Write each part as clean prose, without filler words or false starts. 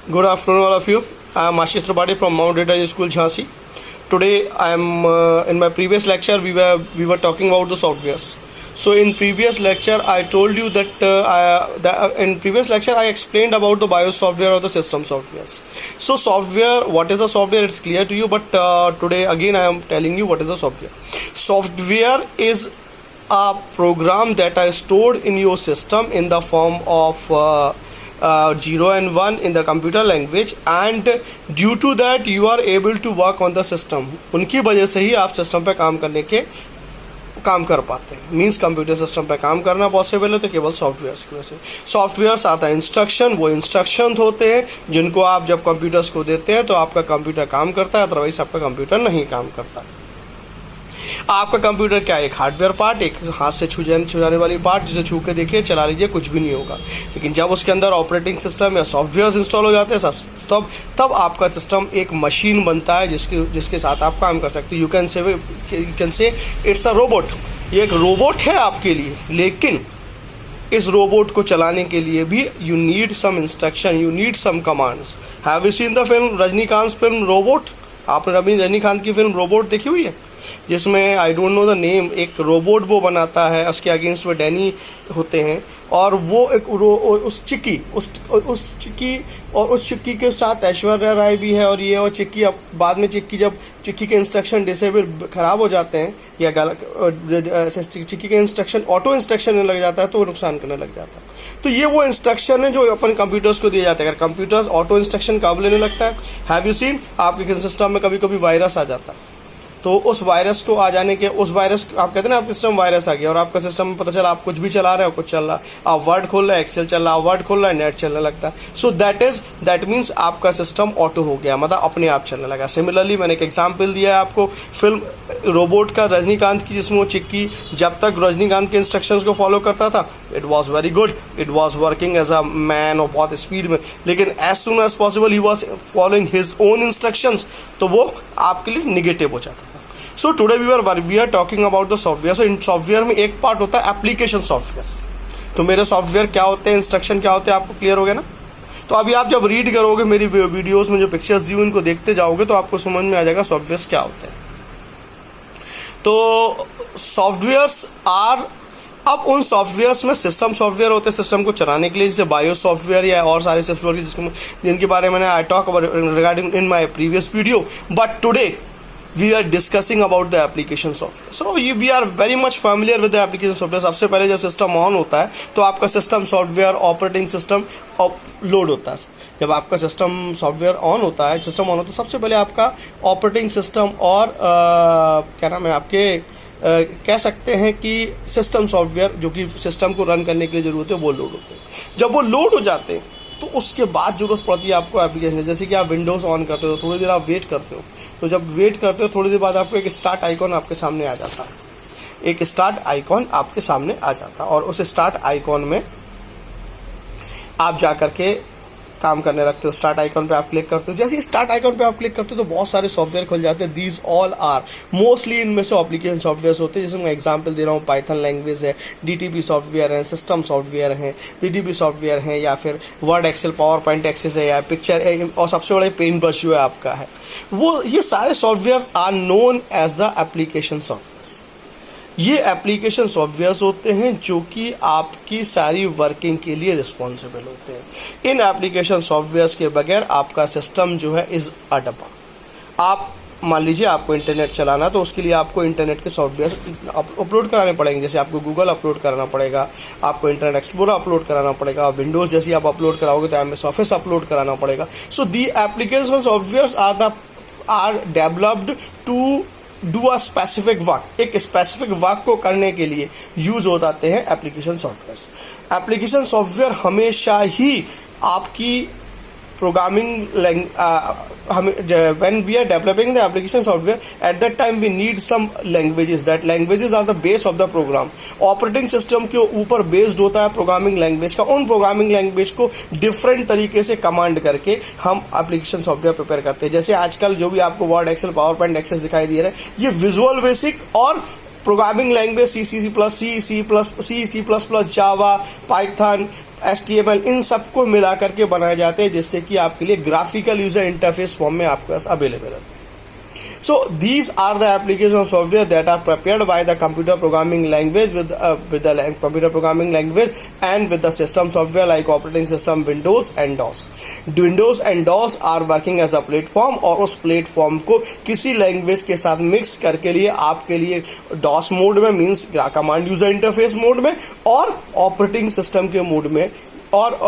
Good afternoon, all of you. I am Ashish Tripathi from Mount Data School, Jhansi. Today, I am in my previous lecture. We were talking about the softwares. So, in previous lecture, I told you that in previous lecture I explained about the BIOS software or the system softwares. So, software. What is the software? It's clear to you. But today, again, I am telling you what is the software. Software is a program that is stored in your system in the form of 0 and 1 in the computer language, and due to that you are able to work on the system. उनकी वजह से ही आप system पे काम कर पाते हैं. Means computer system पे काम करना पॉसिबल है तो केवल सॉफ्टवेयर्स की वजह से. सॉफ्टवेयर्स आता है इंस्ट्रक्शन. वो इंस्ट्रक्शन होते हैं जिनको आप जब कंप्यूटर्स को देते हैं तो आपका कंप्यूटर काम करता है, अदरवाइज आपका कंप्यूटर नहीं काम करता. आपका कंप्यूटर क्या है? एक हार्डवेयर पार्ट, एक हाथ से छू जाने वाली पार्ट, जिसे छू के देखिए, चला लीजिए, कुछ भी नहीं होगा. लेकिन जब उसके अंदर ऑपरेटिंग सिस्टम या सॉफ्टवेयर इंस्टॉल हो जाते हैं तब आपका सिस्टम एक मशीन बनता है जिसके साथ आप काम कर सकते हैं. You can say it's a robot. ये एक रोबोट है आपके लिए, लेकिन इस रोबोट को चलाने के लिए भी you need some instruction, you need some commands. Have you seen the film Rajinikanth film robot? आपने रजनीकांत की फिल्म रोबोट देखी हुई है, जिसमें I don't know the name, एक रोबोट वो बनाता है, उसके अगेंस्ट वो डैनी होते हैं, और वो एक उस चिक्की के साथ ऐश्वर्या राय भी है, और ये और चिक्की अब बाद में जब चिक्की के इंस्ट्रक्शन डिसेबल खराब हो जाते हैं या चिक्की के इंस्ट्रक्शन ऑटो इंस्ट्रक्शन में लग जाता है तो वो नुकसान करने लग जाता है. तो ये वो इंस्ट्रक्शन है जो अपन कंप्यूटर्स को दिए जाते हैं. अगर कंप्यूटर्स ऑटो इंस्ट्रक्शन कब लेने लगता है? हैव यू सीन, आपके सिस्टम में कभी कभी वायरस आ जाता है, तो उस वायरस को आ जाने के, उस वायरस आप कहते हैं ना, आपके सिस्टम वायरस आ गया और आपका सिस्टम में पता चला आप कुछ भी चला रहे हो, कुछ चल रहा, आप वर्ड खोल रहे हैं, एक्सेल चल रहा, वर्ड खोल रहा है, नेट चलने लगता है. सो दैट मीन्स आपका सिस्टम ऑटो हो गया, मतलब अपने आप चलने लगा. सिमिलरली मैंने एक एग्जाम्पल दिया है आपको फिल्म रोबोट का, रजनीकांत की, जिसमें वो चिक्की जब तक रजनीकांत के इंस्ट्रक्शंस को फॉलो करता था, it was very good, it was working as a man और बहुत स्पीड में. लेकिन as soon as possible he was following his own instructions, तो वो आपके लिए निगेटिव हो जाता. So today we are talking about the software. So in software में एक पार्ट होता है एप्लीकेशन सॉफ्टवेयर. तो मेरे सॉफ्टवेयर क्या होते हैं, इंस्ट्रक्शन क्या होते हैं, आपको क्लियर हो गया ना? तो अभी आप जब रीड करोगे मेरी वीडियोस में जो पिक्चर्स दी उनको देखते जाओगे तो आपको समझ में आ जाएगा सॉफ्टवेयर क्या होते हैं. तो सॉफ्टवेयर्स आर, अब उन सॉफ्टवेयर्स में सिस्टम सॉफ्टवेयर होते हैं सिस्टम को चलाने के लिए, जैसे बायोस सॉफ्टवेयर या और सारे सॉफ्टवेयर जिनके बारे में I talk about regarding in my previous video. But today we are discussing about the application software. So we are very much familiar with the application software. सबसे पहले जब सिस्टम ऑन होता है तो आपका system software operating system load होता है. जब आपका सिस्टम सॉफ्टवेयर ऑन होता है, सिस्टम ऑन होता है, सबसे पहले आपका ऑपरेटिंग सिस्टम और क्या नाम है आपके कह सकते हैं कि सिस्टम सॉफ्टवेयर जो कि सिस्टम को रन करने के लिए जरूरत है वो लोड होते हैं. जब वो लोड हो जाते हैं तो उसके बाद जरूरत पड़ती है आपको एप्लीकेशन. जैसे कि आप विंडोज ऑन करते हो, थोड़ी देर आप वेट करते हो, तो जब वेट करते हो थोड़ी देर बाद आपको एक स्टार्ट आइकॉन आपके सामने आ जाता है. एक स्टार्ट आइकॉन आपके सामने आ जाता है और उस स्टार्ट आइकॉन में आप जाकर के काम करने लगते हो. स्टार्ट आइकॉन पे आप क्लिक करते हो. जैसे ही स्टार्ट आइकॉन पे आप क्लिक करते हो तो बहुत सारे सॉफ्टवेयर खुल जाते हैं. दीज ऑल आर मोस्टली इनमें से एप्लीकेशन सॉफ्टवेयर होते हैं. जैसे मैं एग्जांपल दे रहा हूँ, पाइथन लैंग्वेज है, डीटीपी सॉफ्टवेयर है, सिस्टम सॉफ्टवेयर है, डीटीपी सॉफ्टवेयर है, या फिर Word, Excel, PowerPoint, Access है, या पिक्चर है, और सबसे बड़े पेन ब्रश जो है आपका है वो, ये सारे software are known as the application software. ये एप्लीकेशन सॉफ्टवेयर्स होते हैं जो कि आपकी सारी वर्किंग के लिए रिस्पॉन्सिबल होते हैं. इन एप्लीकेशन सॉफ्टवेयर्स के बगैर आपका सिस्टम जो है इज अ डब्बा. आप मान लीजिए आपको इंटरनेट चलाना, तो उसके लिए आपको इंटरनेट के सॉफ्टवेयर अपलोड कराने पड़ेंगे. जैसे आपको गूगल अपलोड कराना पड़ेगा, आपको इंटरनेट एक्सप्लोरर अपलोड कराना पड़ेगा, विंडोज जैसी आप अपलोड कराओगे तो एमएस ऑफिस अपलोड कराना पड़ेगा. So the application softwares are developed to do a specific work. एक स्पेसिफिक वर्क को करने के लिए यूज हो जाते हैं एप्लीकेशन सॉफ्टवेयर. एप्लीकेशन सॉफ्टवेयर हमेशा ही आपकी programming when we are developing the application software, at that time we need some languages. That languages are the base of the program. Operating system के ऊपर बेस्ड होता है programming language का. उन programming language को different तरीके से command करके हम एप्लीकेशन सॉफ्टवेयर प्रिपेयर करते हैं. जैसे आजकल जो भी आपको Word, Excel, PowerPoint, Access दिखाई दे रहे हैं, ये विजुअल बेसिक और programming language C plus, Java, Python, HTML, इन सबको मिला करके बनाए जाते हैं जिससे कि आपके लिए ग्राफिकल यूजर इंटरफेस फॉर्म में आपके पास अवेलेबल है. So these are the applications of software that are prepared by the computer programming language with the computer programming language and with the system software like operating system Windows and DOS. Windows and DOS are working as a platform और उस platform को किसी language के साथ mix करके लिए आपके लिए DOS मोड में means command user interface mode में और ऑपरेटिंग सिस्टम के मोड में और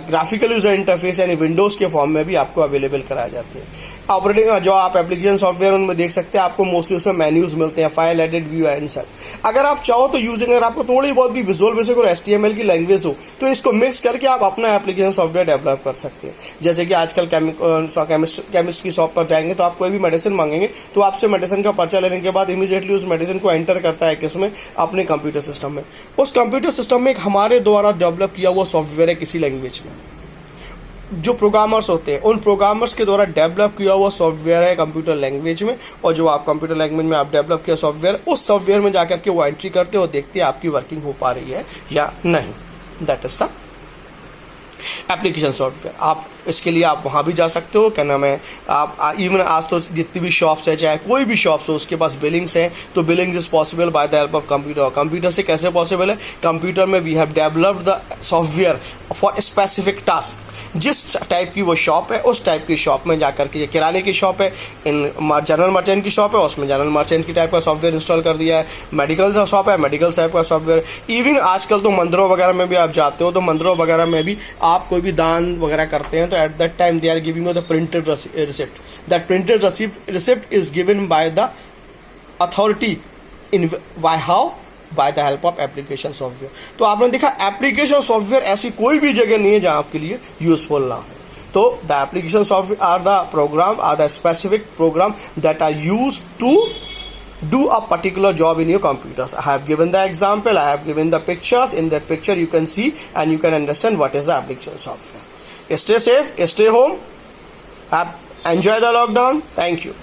ग्राफिकल यूजर इंटरफेस यानी विंडोज के फॉर्म में भी आपको अवेलेबल कराए जाते हैं. ऑपरेटिंग जो आप एप्लीकेशन सॉफ्टवेयर उनमें देख सकते हैं, आपको मोस्टली उसमें मेन्यूज मिलते हैं, file edit, view and set. अगर आप चाहो तो यूजिंग, अगर आपको थोड़ी बहुत भी विजुअल बेसिक और HTML की लैंग्वेज हो तो इसको मिक्स करके आप अपना एप्लीकेशन सॉफ्टवेयर डेवलप कर सकते हैं. जैसे कि आजकल केमिस्ट की शॉप पर जाएंगे तो आप कोई भी मेडिसिन मांगेंगे तो आपसे मेडिसिन का पर्चा लेने के बाद इमीडिएटली उस मेडिसिन को एंटर करता है किसमें, अपने कंप्यूटर सिस्टम में. उस कंप्यूटर सिस्टम में एक हमारे द्वारा डेवलप किया हुआ सॉफ्टवेयर है किसी लैंग्वेज में. जो प्रोग्रामर्स होते हैं उन प्रोग्रामर्स के द्वारा डेवलप किया हुआ सॉफ्टवेयर है कंप्यूटर लैंग्वेज में, और जो आप कंप्यूटर लैंग्वेज में आप डेवलप किया सॉफ्टवेयर, उस सॉफ्टवेयर में जाकर के वो एंट्री करते हो, देखते हैं आपकी वर्किंग हो पा रही है या नहीं. That is the application software. आप इसके लिए आप वहां भी जा सकते हो, क्या नाम है, आप इवन आज तो जितनी भी शॉप्स है, चाहे कोई भी शॉप्स हो, उसके पास बिलिंग्स हैं, तो billings is possible by the help of computer. Computer से कैसे पॉसिबल है? कंप्यूटर में we have developed the software for specific task. जिस टाइप की वो शॉप है उस टाइप की शॉप में जाकर के, ये किराने की शॉप है, इन जनरल मर्चेंट की शॉप है, उसमें जनरल मर्चेंट की टाइप का सॉफ्टवेयर इंस्टॉल कर दिया है. मेडिकल शॉप है, मेडिकल टाइप का सॉफ्टवेयर. इवन आजकल तो मंदिरों वगैरह में भी आप जाते हो तो मंदिरों वगैरह में भी आप कोई भी दान वगैरह करते हैं तो at that time they are giving you the printed receipt. That printed receipt is given by the authority in by how, by the help of application software. तो आपने देखा एप्लीकेशन सॉफ्टवेयर ऐसी कोई भी जगह नहीं है जहां आपके लिए यूजफुल ना हो. तो the application software are the program, are the specific program that are used to do a particular job in your computers. I have given the example, I have given the pictures. In that picture you can see and you can understand what is the application software. Stay safe, stay home, enjoy the lockdown. Thank you.